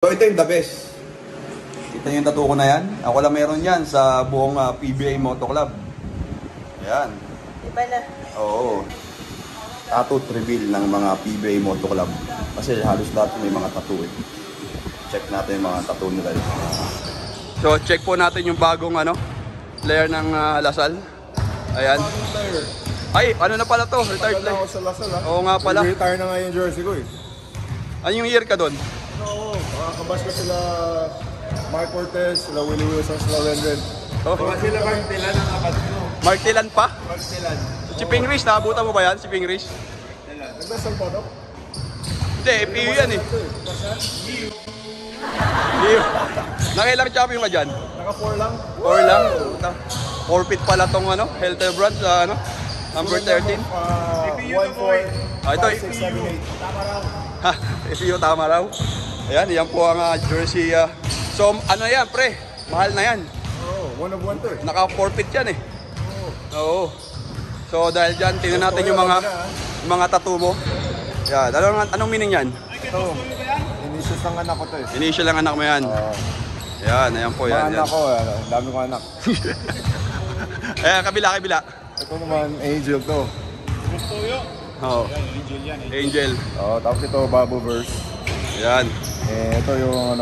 So ito yung the best. Kita yung tattoo ko na yan. Ako lang meron yan sa buong PBA Moto Club. Yan. Iba na. Oo. Tattoo reveal ng mga PBA Moto Club. Kasi halos lahat may mga tattoo eh. Check natin yung mga tattoo nila. So check po natin yung bagong player ng Lasal. Ayan. Ay, ano na pala to? Retired player. Ako sa Lasal ha. Oo nga pala. Retire na nga yung jersey ko eh. Ano yung year ka doon? Oo, makakabas ko sila Mark Cortez, sila Willie Wilson, sila Rendren. Oh. Sila Mark Tilan ang apat ko. Mark Tilan pa? Mark Tilan. Si Ping Riz, nakabutan mo ba yan? Si Ping Riz? Nagdasal po no? Hindi, PU yan eh. PU. Nakailang champion ka dyan? Naka 4 lang. 4 lang? Forfeit pala tong Helter Brand sa number 13. 1, 4, Ah, ito 5, 6, 7, 8. Tama raw. Ha, PU tama raw. Ayan, yan po ang jersey. So, ano yan pre? Mahal na yan. Oo, 1 of 1 to eh. Naka-forfeit yan eh. Oo. So, dahil dyan, tingnan natin yung mga tattoo mo. Yan, anong meaning yan? Ito, initials ng anak ko to eh. Initial lang anak mo yan. Yan, ayan po yan. Mga anak ko, dami kong anak. Ayan, kabila. Ito naman, Angel to. Oo. Angel yan eh. Angel. Tapos ito, Baboverse. Yan. Ito yung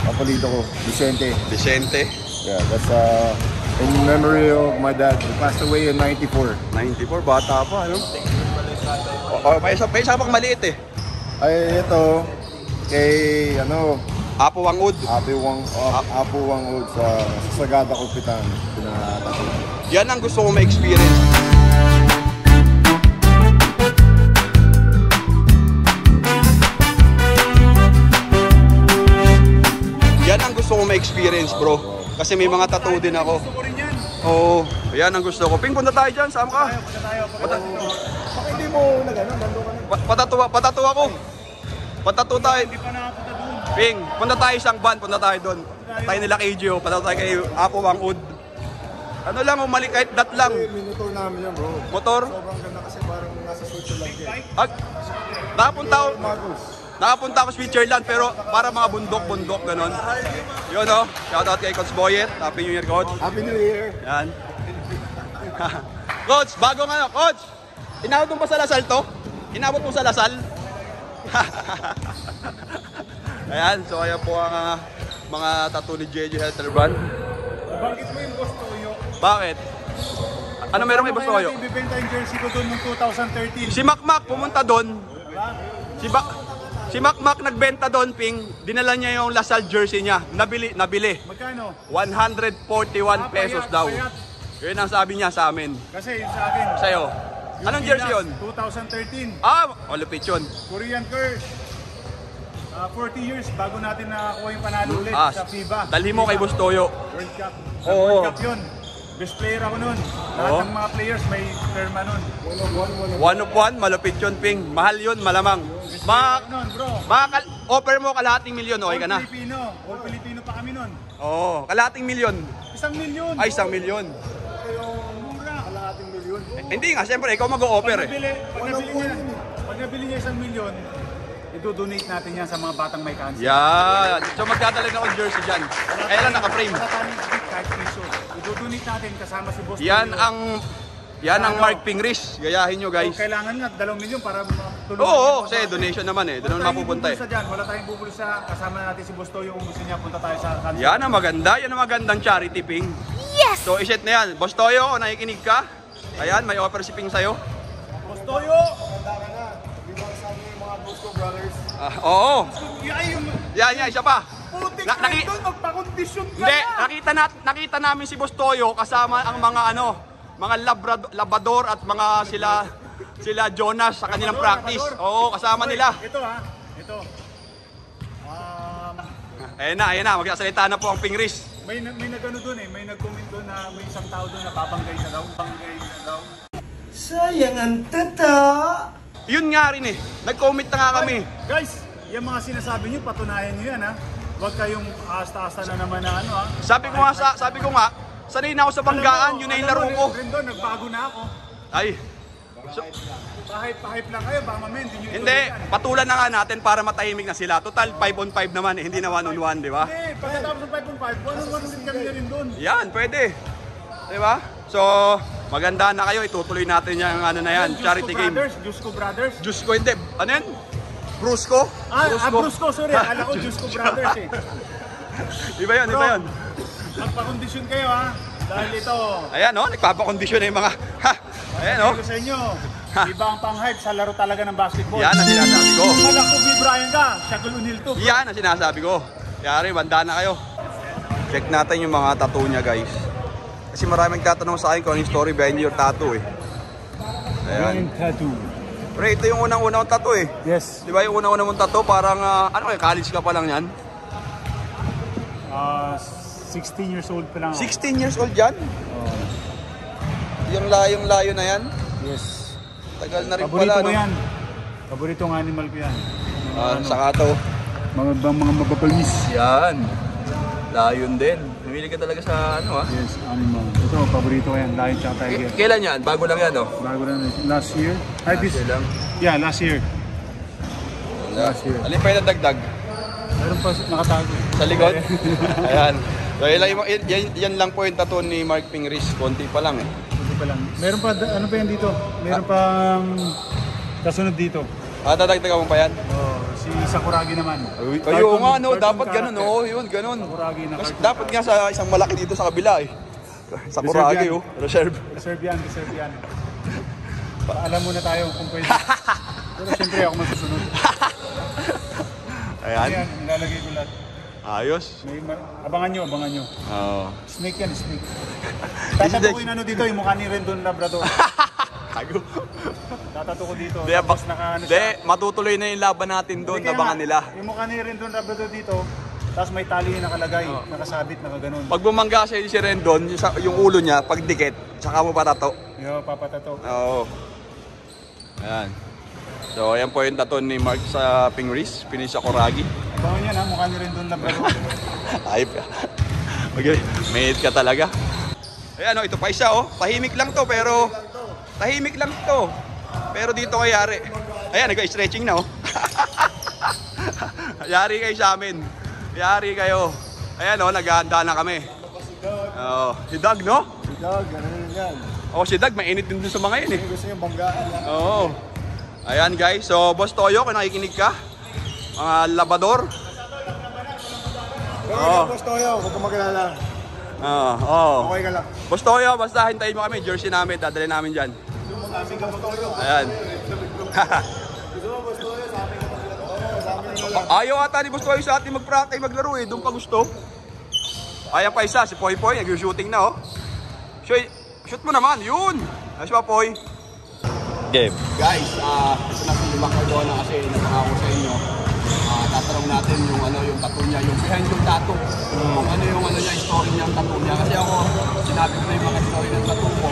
kapalito ko, Vicente. Vicente. Yeah, that's in memory of my dad. He passed away in 94. 94, bata pa, ano? May isa pang maliit eh. Ay, ito, kay, Apo Wangud. Apo Wangud sa Sagada Kupitan. Pinatato. Yan ang gusto ko ma-experience. Yan ang gusto ko ma-experience, bro. Kasi may mga tattoo din ako. Oo, yan ang gusto ko. Ping, punta tayo dyan, sama ka. Bakit hindi mo Patatu ako. Patatu tayo. Ping, punta tayo isang van, punta tayo doon. Tayo nila KGO, punta tayo kay Apo Wangud. Ano lang, umalik kahit dat lang. Minutor namin yan, bro. Motor. Sobrang ganda kasi parang nasa Switzerland yan. Nakapunta ako sa Switzerland pero para mga bundok-bundok ganon. Yun shoutout kay Coach Boyet. Happy New Year, Coach. Happy New Year. Yan. Coach, bagong Coach. Inabot mo pa sa Lasal to? Inabot mo sa Lasal? Ayan, so ayan po ang mga tattoo ni JJ Helter Brand. Bakit mo yung Boss Toyo? Bakit? Ano meron kay Boss Toyo? Ibibenta yung jersey ko doon noong 2013. Si Macmac pumunta doon. Si Macmac nagbenta doon, Ping. Dinala niya yung Lasal jersey niya. Nabili. Magkano? 141 pesos daw. Payat. Yun ang sabi niya sa amin. Kasi yun sa akin. Sa'yo. Anong jersey yun? 2013. Malupit yun. Korean Curse. 40 years bago natin nakakuha yung panalo ulit sa FIBA. Dalhin mo kay Boss Toyo. World Cup. Oo. World Cup yun. Best player ako nun. Lahat ng mga players may perma nun. 1 of 1, malupit yun, Ping. Mahal yun, malamang. Nun, bro. Offer mo kalahating milyon, okay ka na? All Filipino pa kami nun. Oo, kalahating milyon. 1 milyon. Ay, 1 milyon. Mura. Kalahating milyon. Hindi nga, siyempre, ikaw mag-o-offer eh. Pag nabili niya 1 milyon, i-donate natin yan sa mga batang may cancer. Yan. So magdadala na akong jersey dyan. Kaya lang naka-frame. Wala tayong kahit piso. I-donate natin kasama si Boss Yan ang Mark Ping Riz. Gayahin nyo, guys. So, kailangan nga 2 milyon para tulungan. Oo, kasi donation naman eh. Doon naman mapupunta eh. Wala tayong bubulsa. Kasama natin si Boss Toyo. Kung gusto niya, punta tayo sa cancer. Yan ang maganda. Yan ang magandang charity, Ping. Yes! So, iset na yan. Boss Toyo, kung nakikinig ka, ayan, may offer si Ping sa'yo. Boss Toyo! Brothers. Oo. Yan, isa pa. Putik na doon, magpakondisyon ka Hindi, na! nakita namin si Boss Toyo kasama ang mga mga labrador at mga sila Jonas sa kanilang practice. Oo, kasama nila. Ito. Ayan na, magsasalita na po ang Ping Riz. May nagano doon may nag-comment doon na may isang tao doon na papanggay na daw. Sayang ang tata. Yun nga rin eh. Nag-comment na nga kami. Guys, yung mga sinasabi niyo, patunayan niyo yan ha. Huwag kayong asta-asta na naman na Sabi ko nga, sanay na ako sa banggaan, yun na yung laro ko. Rendon, nagbago na ako. Ay, Pahip lang kayo, baka mamaya hindi nyo Hindi, patulan na nga natin para matahimik na sila. Total 5 on 5 naman hindi na 1 on 1, di ba? Hindi, pagkatapos ng 5-on-5, 1-on-1 ulit kami na rin doon. Yan, pwede. Di ba? So, maganda na kayo. Itutuloy natin yung ano na yan, charity game. Jusco Brothers. Jusco, hindi. Ano yan? Brusco? Brusco, sorry. Akala ko Jusco Brothers eh. Iba yun, iba yun. Magpakondisyon kayo ha. Dahil ito, Ayan, oh, nagpapakondisyon na yung mga... Ha! Ayan, oh. sabi ko sa inyo, iba ang pang-hype sa laro talaga ng basketball. Yan ang sinasabi ko. Kala ko Kobe Bryant ka, Shaquille O'Neal to. Yan ang sinasabi ko. Yari, banda na kayo. Check natin yung mga tattoo niya, guys. Kasi maraming tatanong sa akin kung ano yung story behind your tattoo, eh. Ayan. Tattoo. Pre, ito yung unang-unang mong tattoo, eh. Yes. Di ba yung unang-unang mong tattoo? Parang, ano kayo, college ka pa lang yan? 16 years old pa lang ako. 16 years old yan? Yung layong-layo na yan? Yes. Tagal na rin Paborito pala, ko no? yan. Paboritong animal ko yan. Saka to. Mga mababalis. Yan. Layon din. Namili ka talaga sa ano, ha? Yes, animal. Ito, paborito ko yan. Lion tsaka tiger. Kailan yan? Bago lang yan, no? Bago na last year. Ay, this lang. Yeah, last year. Last year. Alin pa yung nadagdag? Meron pa nakatago. Sa likod? Ayan. So, yan lang po yung tattoo ni Mark Pingris. Konti pa lang, eh. Hindi pa lang. Meron pa, ano pa yan dito? Meron pa kasunod dito. Dadagdagan mo pa yan? Si Sakuragi naman. Ayun nga, no? Dapat ganun, no? Yun, ganun. Sakuragi na Mas, cartoon. dapat nga sa isang malaki dito sa kabila, eh. Sa Kuragi, oh. Reserve. Reserve yan. Alam muna tayo kung pwede. Pero siyempre ako masusunod. Ayan. Ayan, nilalagay ko lahat. Ayos. Abangan nyo. Oo. Snake yan, snake. Tatato ko yung ano dito, yung mukha ni Rendon Labrador. Tago. Tatato ko dito. Di, Tapos nakaano siya. matutuloy na yung laban natin doon. Hindi, kaya Abangan nga, nila. Yung mukha ni Rendon Labrador dito, tapos may tali yung nakalagay, nakasabit, nakaganon. Pag bumangga siya si Rendon, yung ulo niya, pag dikit, saka mo patato. Yo, papatato. Oo. Ayan. So, ayan po yung tattoo ni Mark sa Pingris, Pingris Sakuragi. Abangan yan ha, mukha ni Rendon Labrador. Ayop ka. Okay, made ka talaga. Ayan, oh, ito pa isa, oh. Tahimik lang to, pero... Tahimik lang to. Pero dito kay Yari. Ayan, nag-stretching na, oh. Yari kayo sa amin. Yari kayo. Ayan, oh, naghahanda na kami. Oh, si Doug, no? Si Doug, ano yun yan? Oh, si Doug, mainit din dun sa mga yun, eh. Gusto niyo banggaan yan. Oo. Ayan, guys. So, Boss Toyo, kung nakikinig ka, mga labador. Okay ka, Boss Toyo, huwag ka mag-alala. Oo. Okay ka lang. Boss Toyo, basta hintayin mo kami. Jersey namin, dadalhin namin dyan. Sabi ka, Boss Toyo. Ayan. Gusto mo, Boss Toyo, sa amin ka sa amin ka lang. Ayaw ata ni Boss Toyo sa atin mag-practice, maglaro, eh. Doon pa gusto. Ayan pa isa, si Poy Poy, nag-shooting na, oh. Shoot mo naman, yun. Ayos ba, Poy? Game. Guys, ito na si Mac Cardona kasi nagpangako sa inyo. Tatanong natin yung ano, yung tattoo niya, yung behind yung tattoo. Kung ano yung ano niya, story niya, yung tattoo niya. Kasi ako, sinabi ko na yung mga story ng tattoo ko.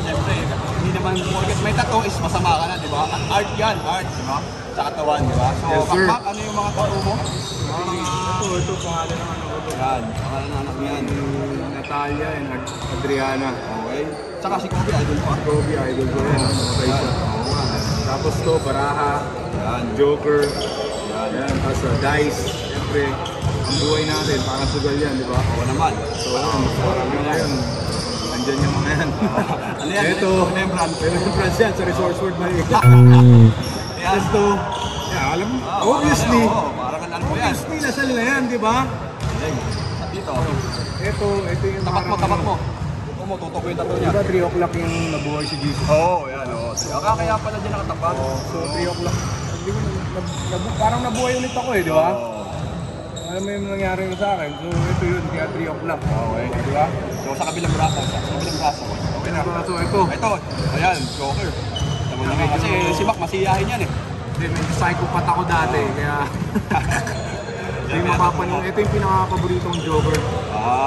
Siyempre, hindi naman porket may tattoo is masama ka na, di ba? Art yan, art, di ba? Sa katawan, di ba? So, Yes, sir. Mac, ano yung mga tattoo mo? Ito, pangalan ng ano ko. Yan, pangalan ng anak yan. Natalia and Adriana. Okay. Tsaka si Kobe, idol pa. Kobe, idol ko yan. Namatay siya. Oo nga. Tapos to, Baraha, Yan. Joker, Yan. tapos Dice. Siyempre, ang buhay natin, parang sugal yan, di ba? Oo naman. So, parang ngayon, andyan yung mga yan. Ano yan? Ito, Ano yung brand? Remembrance yan sa Resource World Mali. Yan. Ito, yeah, alam mo, obviously, Oo, parang ano mo yan. obviously, nasal na yan, di ba? At dito. Ito yung Tapat mo, tapat mo. Tuto mo, tuto ko yung tattoo niya. Diba 3 o'clock yung nabuhay si Jesus? Oo, yan. Oo. Kaya pala dyan nakatapat. So 3 o'clock. Hindi ko, parang nabuhay ulit ako eh, di ba? Oo. Alam mo yung nangyari sa akin. So ito yun, kaya 3 o'clock. Okay. Di ba? So sa kabilang braso. Sa kabilang braso. Okay na. So ito. Ito. Ayan, Joker. Tama naman kasi si Mac masiyahin yan, eh. Hindi, medyo psychopath ako dati. Kaya hindi mapapanood. Ito yung pinaka-paboritong Joker.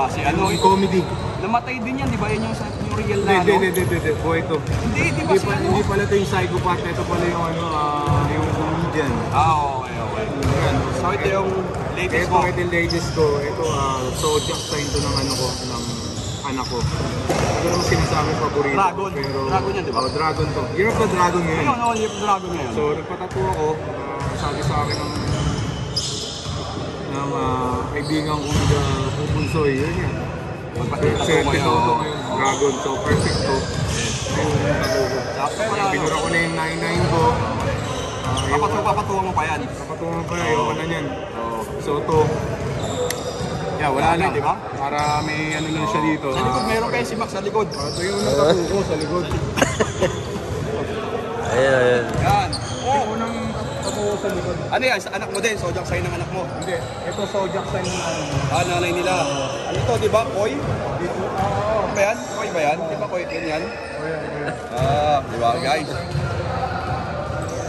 Si ano, Yung comedy. namatay din yan, di ba? Yan yung real na, ano? Hindi. Buhay ito. Hindi, di ba si ano? Hindi pala ito yung psychopath. Ito pala yung ano, yung comedian. Okay. So ito yung latest Ito mo. yung latest ko. Ito, zodiac sign to ng ano ko, ng anak ko. Ito naman sinasabi paborito. Dragon. Pero, Dragon yan, di ba? Oh, Dragon to. Year of the Dragon ngayon. Ayun, Year of the Dragon ngayon. So, nagpatato ako. Sabi sa akin ng kaibigan kong Pupunsoy. Yun yan. Magpakita ko Ito ngayon. ngayon. Dragon. So, perfect to. Ayun, tato ko. Pinura ko na yung 99 ko. Papatuwa mo pa yan. Kapatungan pa na, yung na yan. So, to. Yeah, wala na, di ba? Para may ano na siya dito. Sa likod, meron kayo si Max sa likod. Ito yung tattoo ko sa likod. Ayan. Yan. Yung unang tattoo ko sa likod. Ano yan? Sa anak mo din? Zodiac sign ng anak mo? Hindi, ito zodiac sign ng ano. Nanay nila. Ano to, di ba? Koy? Dito. Ano ba yan? Koy ba yan? Di ba Koy? Yan? Di ba guys?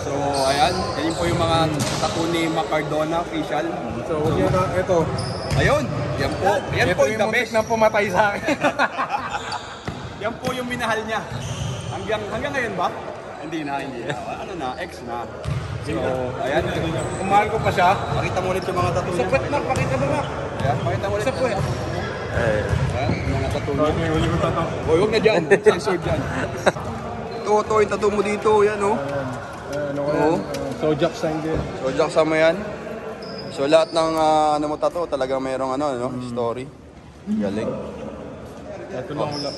So, ayan. Yan po yung mga tattoo ni Mac Cardona, official. So, huwag nyo na, ito. Ayun. Yan po. Yan po yung the muntik best. na pumatay sa akin. Yan po yung minahal niya. Hanggang ngayon ba? Hindi na. Ano na? Ex na. So, ayan. Kung mahal ko pa siya. Pakita mo ulit yung mga tattoo Sa niya. pwet na, pakita mo na. Ayan, pakita mo ulit. Sa pwet. Ayan, yung mga tattoo niya. Huli ko tattoo. Hoy, huwag na dyan. Censored dyan. Ito, yung tattoo mo dito. Yan, oh. Ano ko Oo. yan? Zodiac sign din. So, Jack, sama yan. So, lahat ng ano mo tattoo, talagang mayroong ano, story. Galing. Ito lang wala.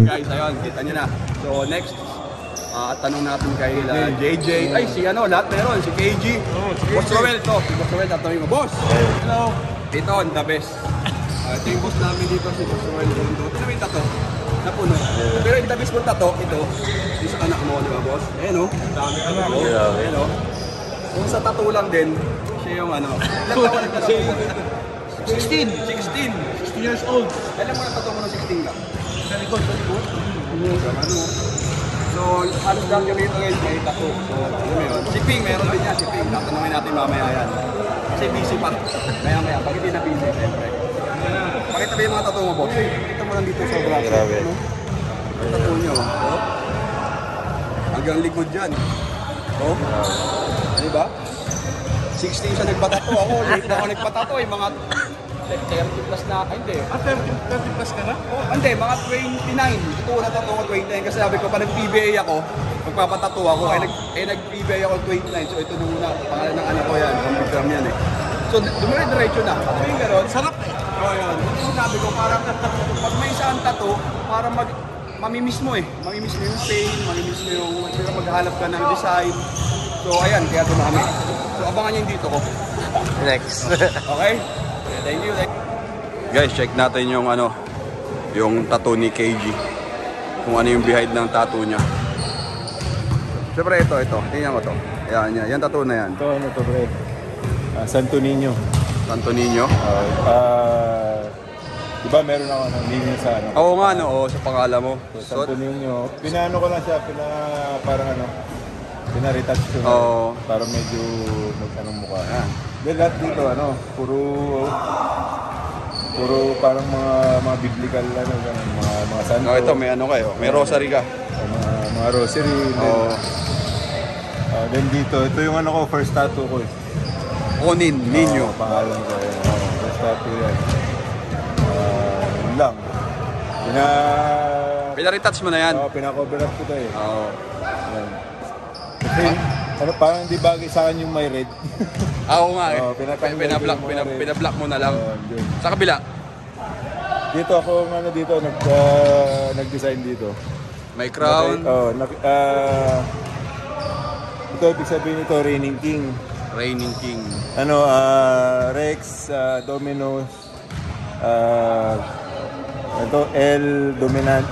Guys, ayun, kita nyo na. So, next, tanong natin kay JJ. Ay, si ano, lahat meron. Si KG. Boss Roel to. Si Boss Roel, tatanungin mo. Boss! Hello! Ito, the best. Ito yung boss namin dito, si Boss Roel. Ito may tattoo. Napuno. Pero yung the best mo tattoo, ito sa anak mo, di ba, boss? Ayan, oh. Dami anak. Ayan, oh. Kung sa tattoo lang din, siya yung ano. Ilang taon ka na? 16 years old. Alam mo na tattoo mo ng 16 lang? Sa likod. Ano? So, halos lang kami ito guys, may tattoo. So, alam mo yun. Si Ping, meron din yan. Si Ping, tatanungin natin mamaya yan. Kasi busy pa. Maya-maya, pag hindi na busy, siyempre. Pakita ba yung mga tattoo mo, boss? Pakita mo lang dito sa braso. Grabe. Ano? Ang tattoo nyo. Oh. Hanggang likod dyan. Oh. Di ba? 16 siya nagpatato. Ako, late na ako nagpatato. Mga 30 plus na. Ay, hindi. 30 plus ka na? Oh, hindi, mga 29. Ito na tato ko 29 kasi sabi ko pa nag-PBA ako, magpapatato ako, nag-PBA ako 29. So ito nung una, pangalan ng anak ko yan, program yan eh. So dumire-diretso na. Ako yung gano'n, sarap eh. So yun, sabi ko parang pag may isang tato, parang mamimiss mo eh. Mamimiss mo yung pain, mamimiss mo yung maghahanap ka ng design. So ayan, kaya dumami. So abangan nyo yung dito ko. Next. Okay? Thank you. Guys, check natin yung ano, yung tattoo ni KG. Kung ano yung behind ng tattoo niya. Siyempre ito. Tingnan mo to. Yan. Yan tattoo na yan. Ito ano to pre? Santo Niño. Santo Niño. Diba meron ako ng linya sa ano? Oo nga, no. Oo, sa pangalan mo. So, Santo Niño. Pinaano ko lang siya, parang ano, pinaretouch ko na. Oo. Para medyo mag-anong mukha. Yan. Then lahat dito, ano, puro parang mga biblical, ano, ganun, mga santo. Oh, ito, may ano kayo. May rosary ka. Mga rosary. Oo. Then dito, ito yung ano ko, first tattoo ko eh. Onin, Niño. Pangalan ko yun. First tattoo yan. Yun lang. Pinaretouch mo na yan. Pinakover up ko to eh. Oo. Yan. Kasi, ano, parang hindi bagay sa akin yung may red. Oo nga eh. Oo, pinatanggal ko yung mga red. Pinablock mo na lang. Yun. Sa kabila. Dito ako, dito, nag-design dito. May crown. Ito, ibig sabihin ito, Reigning King. Reigning King. Ano, Rex, Dominus, ito, L, Dominus.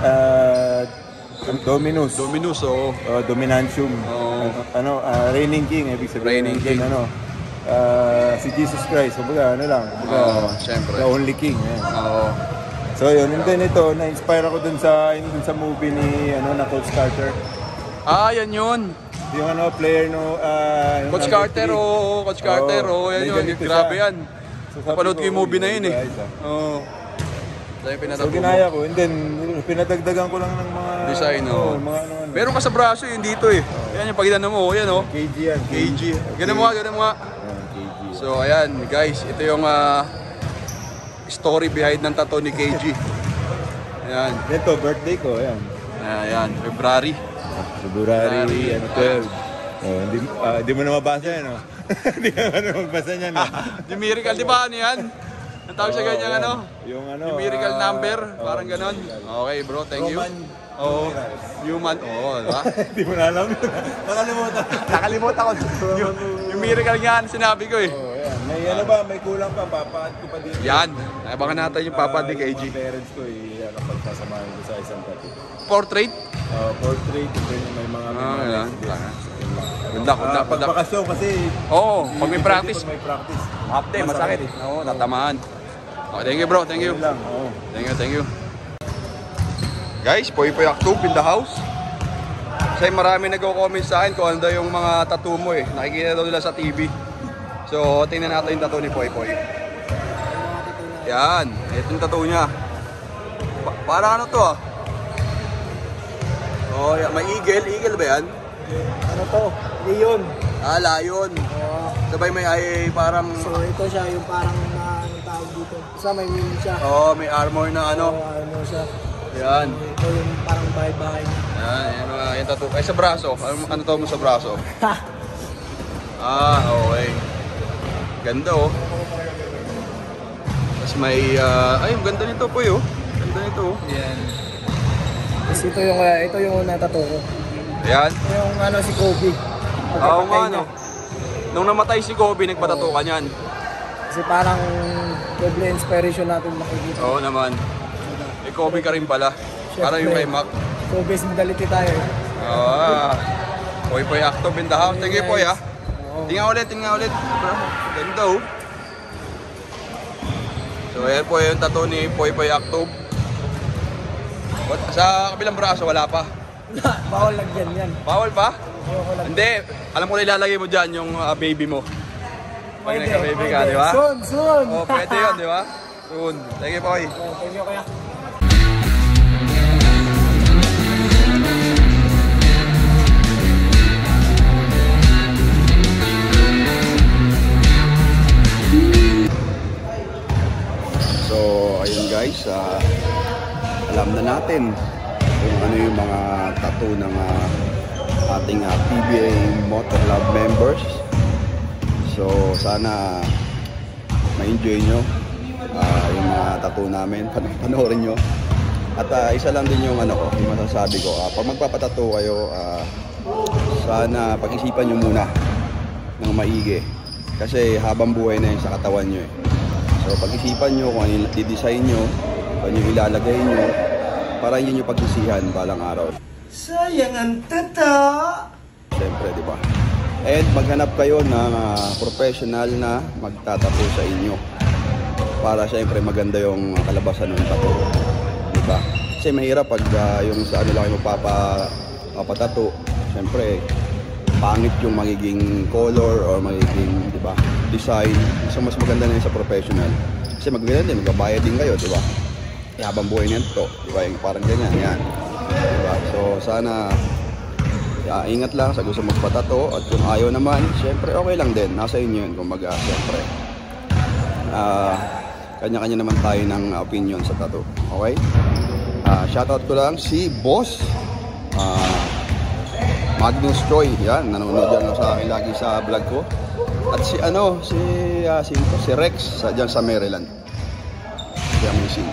Dominus, oo. Dominantium. Oo. Reigning King, ibig sabihin. Reigning King. Ano, si Jesus Christ, kumbaga, ano lang, Oo, syempre. the only king. Yan. Oo. So yun, and then ito, na-inspire ako dun sa movie ni, na Coach Carter. Yan yun. Yung player no, Coach number Carter, 3. oh. Coach Carter, oh. Yan yun. ganito Grabe siya. yan. So, sabi Napanood ko yung movie na yun eh. guys, Oo. Dahil So pinatapo mo. ginaya ko, and then pinadagdagan ko lang ng mga Design, oh. mga ano. Meron ka sa braso yun dito eh. Yan yung pagitan mo, yan oh. KG yan. KG. Ganun mo nga. Yan, KG. So ayan guys, ito yung story behind ng tattoo ni KG. Ayan. Ito, birthday ko, ayan. Ayan, February. February, 12. Oh, hindi mo na mabasa yan, no? Hindi ka na magbasa niyan, no? Yung miracle, di ba ano yan? Ang tawag sa ganyan ano? Yung miracle number, parang ganon. Okay bro, thank you. Oo, human, diba? Hindi mo na alam. Nakalimutan. Nakalimutan ko. yung miracle nga, sinabi ko eh. Oh, ayan. May ano ba, may kulang pa, papaad ko pa dito. Yan, abangan natin yung papa ni KG. Yung mga parents ko, pagkasamahin ko sa isang tattoo. Portrait? Portrait, may mga Ayan. Ganda. Pag bakasyon kasi, Oo, pag may practice. Pag may practice. Half day, masakit. Oo, tatamaan. Okay, thank you bro, thank you. Lang, oo. Thank you. Guys, Poy Actub in the house. Kasi marami nagko-comment sa akin kung ano daw yung mga tattoo mo eh. Nakikita daw nila sa TV. So, tingnan natin yung tattoo ni Poy. Yan, ito yung tattoo niya. Para ano to ah? Oh, yan. May eagle. Eagle ba yan? Ano to? Leon. Ah, lion. Sabay may ay parang... So ito siya yung parang anong tawag dito. Isa may meaning siya. Oh, may armor na ano. So, ano siya. Yan. Ito yung parang bahay-bahay. Yan, yung tattoo. Ay, sa braso. Ano to mo sa braso? Okay. Ganda oh. Tapos may, ay, ganda nito po oh. Ganda nito oh. Yan. Tapos ito yung natato ko. Ayan. Ito yung ano si Kobe. Oo nga no. Nung namatay si Kobe, nagpatato ka niyan. Kasi parang doble inspiration natin makikita. Oo naman. Eh, Kobe ka rin pala. Para yung kay Mac. Kobe's mentality tayo eh. Poy Actub in the house. Thank you, Poy, ha. Tingnan ulit. Ganda, oh. So, ayan po yung tattoo ni Poy Actub. Sa kabilang braso, wala pa. Bawal lagyan yan. Bawal pa? Ayoko lang. Hindi. Alam ko na ilalagay mo dyan yung baby mo. Pag Pwede, nagka-baby ka, di ba? Soon. Oh, pwede yun, di ba? Soon. Thank you, Poy. Thank you, kuya. So, ayun guys, alam na natin kung ano yung mga tattoo ng ating PBA Motor Club members. So, sana ma-enjoy nyo yung mga tattoo namin, panoorin nyo. At isa lang din yung yung masasabi ko, pag magpapatattoo kayo, sana pag-isipan nyo muna ng maigi. Kasi habang buhay na yun sa katawan nyo eh. So pag-isipan nyo kung ano yung i-design nyo, kung ano yung ilalagay nyo, para hindi nyo pagsisihan balang araw. Sayang ang tata! Siyempre, di ba? And maghanap kayo ng professional na magtatattoo sa inyo. Para siyempre maganda yung kalabasan ng tattoo. Di ba? Kasi mahirap pag yung sa ano lang kayo magpapatattoo. Siyempre, pangit yung magiging color or magiging, di ba, design. So mas maganda na yun sa professional. Kasi magaganda din, magbabayad din kayo, di ba? Habang buhay niyan to, di ba? Yung parang ganyan, yan. Di ba? So sana ingat lang sa gusto magpatato at kung ayaw naman, syempre okay lang din. Nasa inyo yun, kumbaga, syempre. Kanya-kanya naman tayo ng opinion sa tattoo. Okay? Shoutout ko lang si Boss Magnus Choi, yan, nanonood yan sa akin lagi sa vlog ko. At si Rex dyan sa Maryland. Si Amazing.